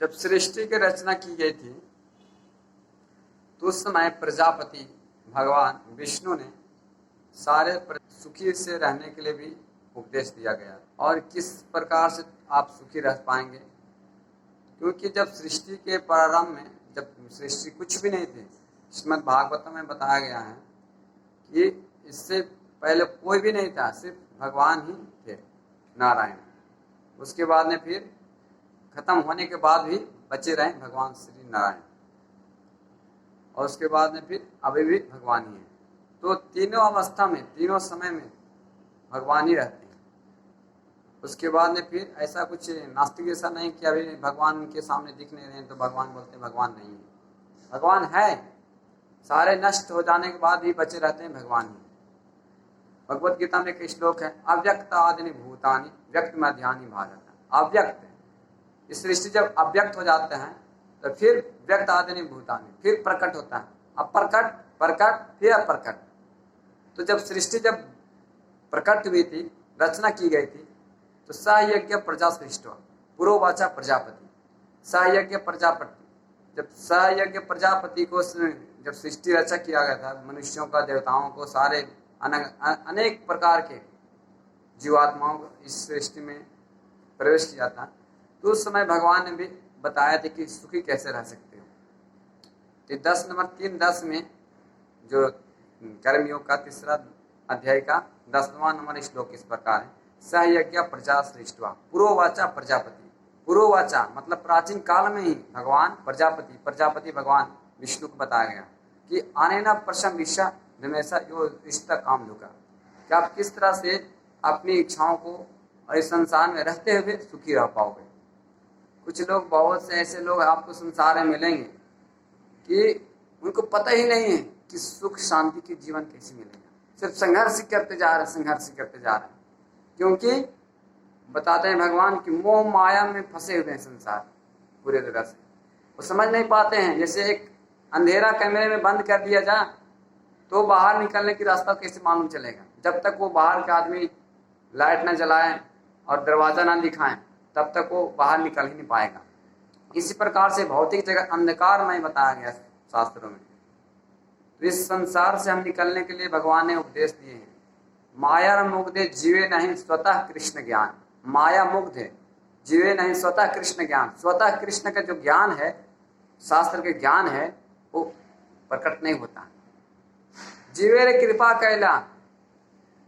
जब सृष्टि की रचना की गई थी तो उस समय प्रजापति भगवान विष्णु ने सारे सुखी से रहने के लिए भी उपदेश दिया गया। और किस प्रकार से आप सुखी रह पाएंगे, क्योंकि जब सृष्टि के प्रारंभ में, जब सृष्टि कुछ भी नहीं थी, श्रीमद् भागवतम में बताया गया है कि इससे पहले कोई भी नहीं था, सिर्फ भगवान ही थे, नारायण। उसके बाद में फिर खत्म होने के बाद भी बचे रहे भगवान श्री नारायण, और उसके बाद में फिर अभी भी भगवान ही है। तो तीनों अवस्था में, तीनों समय में भगवान ही रहते हैं। उसके बाद में फिर ऐसा कुछ नास्तिक ऐसा नहीं कि अभी भगवान के सामने दिख नहीं रहे तो भगवान बोलते भगवान नहीं है। भगवान है, सारे नष्ट हो जाने के बाद भी बचे रहते हैं भगवान ही। भगवत गीता में एक श्लोक है, अव्यक्त आदि भूतानि व्यक्त मध्यानि भारत। अव्यक्त, इस सृष्टि जब अव्यक्त हो जाते हैं तो फिर व्यक्त आदि भूतानि, फिर प्रकट होता है, अप्रकट, प्रकट, फिर अप्रकट। तो जब सृष्टि जब प्रकट हुई थी, रचना की गई थी, तो सहयज्ञ प्रजा सृष्टि, पुरोवाचा प्रजापति, सहयज्ञ प्रजापति। जब सहयज्ञ प्रजापति को जब सृष्टि रचा किया गया था, मनुष्यों का, देवताओं को, सारे अनेक प्रकार के जीवात्माओं को इस सृष्टि में प्रवेश किया था, तो उस समय भगवान ने भी बताया था कि सुखी कैसे रह सकते हो। तो 10 नंबर 3:10 में जो कर्मयोग का 3रा अध्याय का 10वां नंबर श्लोक इस प्रकार है, सहयज्ञ प्रजा सृष्टवा पुरोवाचा प्रजापति। पुरोवाचा मतलब प्राचीन काल में ही भगवान प्रजापति भगवान विष्णु को बताया गया कि अनेन प्रशम विषा हमेशा यो इष्ट काम लुका, कि आप किस तरह से अपनी इच्छाओं को और इस संसार में रहते हुए सुखी रह पाओगे। कुछ लोग, बहुत से ऐसे लोग आपको संसार में मिलेंगे कि उनको पता ही नहीं है कि सुख शांति के जीवन कैसे मिलेगा, सिर्फ संघर्ष करते जा रहे हैं। क्योंकि बताते हैं भगवान कि मोह माया में फंसे हुए हैं संसार पूरे तरह से, वो समझ नहीं पाते हैं। जैसे एक अंधेरा कमरे में बंद कर दिया जाए तो बाहर निकलने की रास्ता कैसे मालूम चलेगा, जब तक वो बाहर के आदमी लाइट न जलाएं और दरवाजा न दिखाएं तब तक वो बाहर निकल ही नहीं पाएगा। इसी प्रकार से भौतिक जगत अंधकारमय बताया गया शास्त्रों में। तो इस संसार से हम निकलने के लिए भगवान ने उपदेश दिए हैं, माया मुग्धे जीवे नहीं स्वतः कृष्ण ज्ञान। माया मुग्ध है, जीवे नहीं स्वतः कृष्ण ज्ञान। स्वतः कृष्ण का जो ज्ञान है, शास्त्र के ज्ञान है, वो प्रकट नहीं होता। जीवे कृपा कैला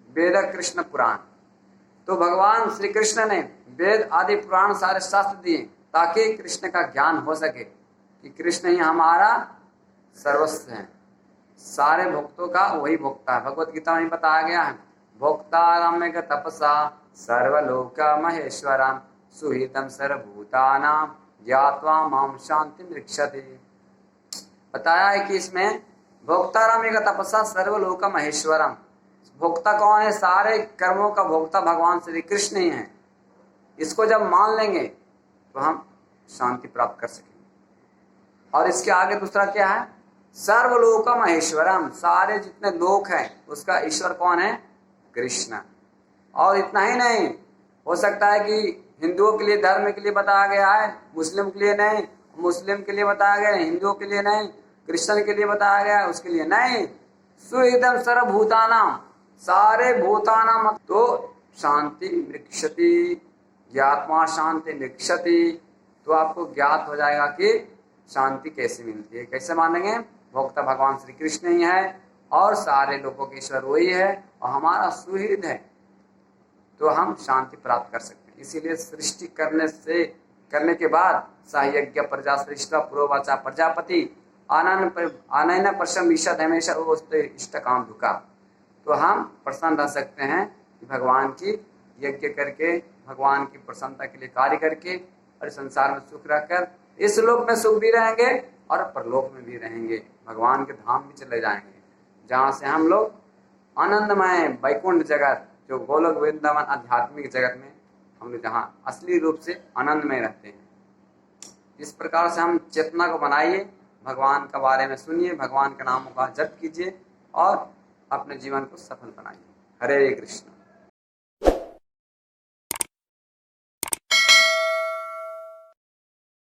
वेद कृष्ण पुराण। तो भगवान श्री कृष्ण ने वेद आदि पुराण सारे शास्त्र दिए ताकि कृष्ण का ज्ञान हो सके कि कृष्ण ही हमारा सर्वस्व है, सारे भक्तों का वही भोक्ता है। भगवत गीता में बताया गया है, भोक्तारम्य तपसा सर्वलोक महेश्वरम सुहितम सर्वभूतानां ज्ञात्वा माम शांति रक्षति। बताया है कि इसमें भोक्तारम्य तपसा सर्वलोक महेश्वरम, भोक्ता कौन है? सारे कर्मों का भोक्ता भगवान श्री कृष्ण ही है। इसको जब मान लेंगे तो हम शांति प्राप्त कर सकेंगे। और इसके आगे दूसरा क्या है? सर्वलोक महेश्वरम, सारे जितने लोक हैं उसका ईश्वर कौन है? कृष्ण। और इतना ही नहीं, हो सकता है कि हिंदुओं के लिए धर्म के लिए बताया गया है, मुस्लिम के लिए नहीं, मुस्लिम के लिए बताया गया है, हिंदुओं के लिए नहीं, क्रिश्चियन के लिए बताया गया है, उसके लिए नहीं। सुइदम सर्वभूतानां, सारे भूतानां, तो शांति मृक्षति, ज्ञात्मा शांति मृक्षति। तो आपको ज्ञात हो जाएगा कि शांति कैसे मिलती है। कैसे मानेंगे? भोक्ता भगवान श्री कृष्ण ही है और सारे लोगों के ईश्वर वही है और हमारा सुहृद है, तो हम शांति प्राप्त कर सकते हैं। इसीलिए सृष्टि करने के बाद सहयज्ञ प्रजा सृष्टि पुरोवाचा प्रजापति अनैन प्रशम विशद हमेशा इष्ट काम दुखा। तो हम प्रसन्न रह सकते हैं कि भगवान की यज्ञ करके, भगवान की प्रसन्नता के लिए कार्य करके और संसार में सुख रहकर इस लोक में सुख भी रहेंगे और परलोक में भी रहेंगे, भगवान के धाम भी चले जाएंगे, जहाँ से हम लोग आनंदमय वैकुंठ जगत, जो गोलोक वृंदावन आध्यात्मिक जगत में हम लोग जहाँ असली रूप से आनंद में रहते हैं। इस प्रकार से हम चेतना को बनाइए, भगवान के बारे में सुनिए, भगवान के नामों का जप कीजिए और अपने जीवन को सफल बनाइए। हरे कृष्ण।